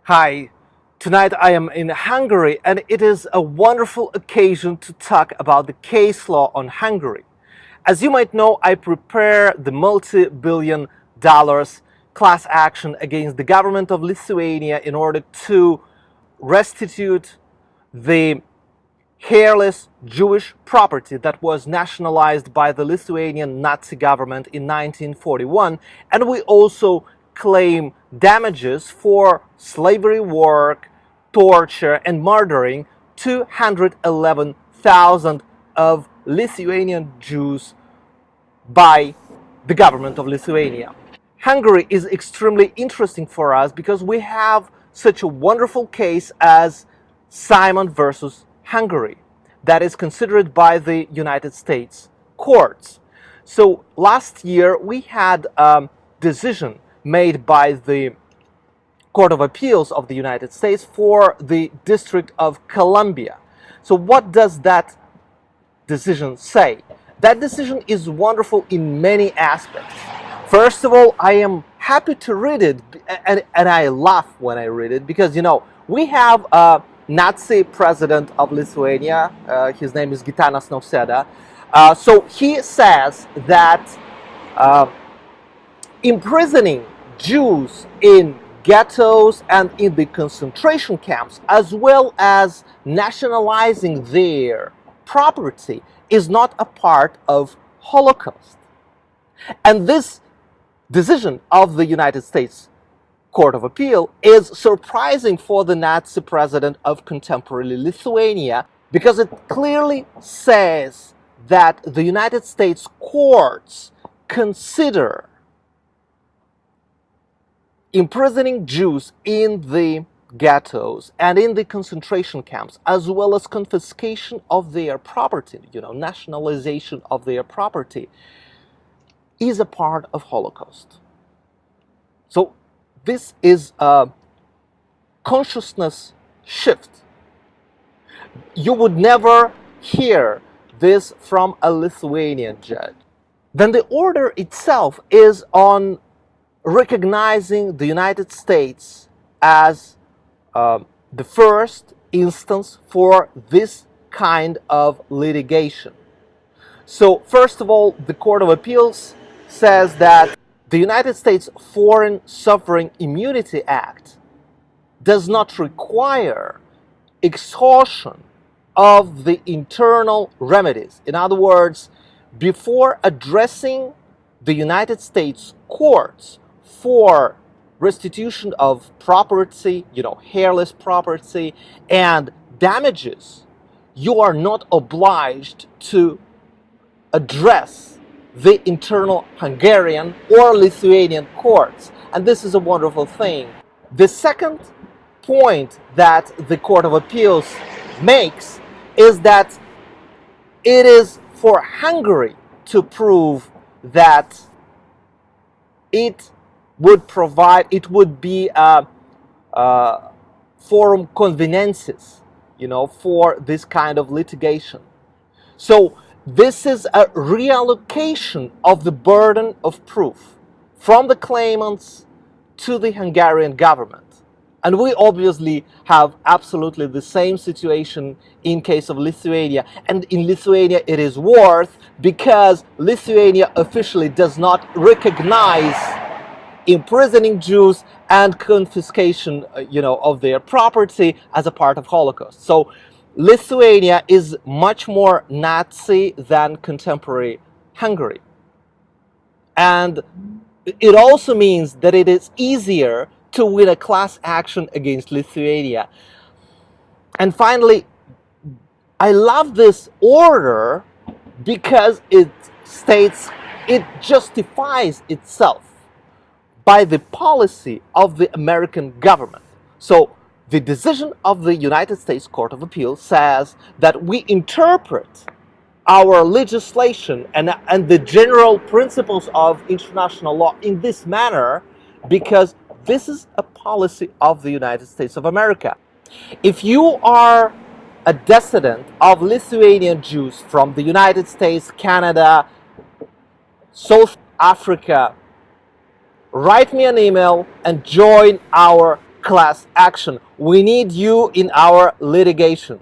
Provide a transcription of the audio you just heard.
Hi, tonight I am in Hungary and it is a wonderful occasion to talk about the case law on Hungary. As you might know, I prepare the multi-billion dollars class action against the government of Lithuania in order to restitute the heirless Jewish property that was nationalized by the Lithuanian Nazi government in 1941, and we also claim damages for slavery work, torture, and murdering 211,000 of Lithuanian Jews by the government of Lithuania. Hungary is extremely interesting for us because we have such a wonderful case as Simon versus Hungary that is considered by the United States courts. So last year we had a decision made by the Court of Appeals of the United States for the District of Columbia. So what does that decision say? That decision is wonderful in many aspects. First of all, I am happy to read it, and I laugh when I read it because, we have a Nazi president of Lithuania. His name is Gitanas Nausėda. So he says that imprisoning Jews in ghettos and in the concentration camps, as well as nationalizing their property, is not a part of Holocaust. And this decision of the United States Court of Appeal is surprising for the Nazi president of contemporary Lithuania because it clearly says that the United States courts consider imprisoning Jews in the ghettos and in the concentration camps, as well as confiscation of their property, nationalization of their property, is a part of Holocaust. So this is a consciousness shift. You would never hear this from a Lithuanian judge. Then the order itself is on recognizing the United States as the first instance for this kind of litigation. So first of all, the Court of Appeals says that the United States Foreign Sovereign Immunity Act does not require exhaustion of the internal remedies. In other words, before addressing the United States courts for restitution of property, heirless property, and damages, you are not obliged to address the internal Hungarian or Lithuanian courts. And this is a wonderful thing. The second point that the Court of Appeals makes is that it is for Hungary to prove that it would be a forum conveniensis, for this kind of litigation. So this is a reallocation of the burden of proof from the claimants to the Hungarian government. And we obviously have absolutely the same situation in case of Lithuania. And in Lithuania it is worse because Lithuania officially does not recognize imprisoning Jews and confiscation, of their property as a part of Holocaust. So Lithuania is much more Nazi than contemporary Hungary. And it also means that it is easier to win a class action against Lithuania. And finally, I love this order because it justifies itself by the policy of the American government. So the decision of the United States Court of Appeal says that we interpret our legislation and the general principles of international law in this manner because this is a policy of the United States of America. If you are a descendant of Lithuanian Jews from the United States, Canada, South Africa, write me an email and join our class action. We need you in our litigation.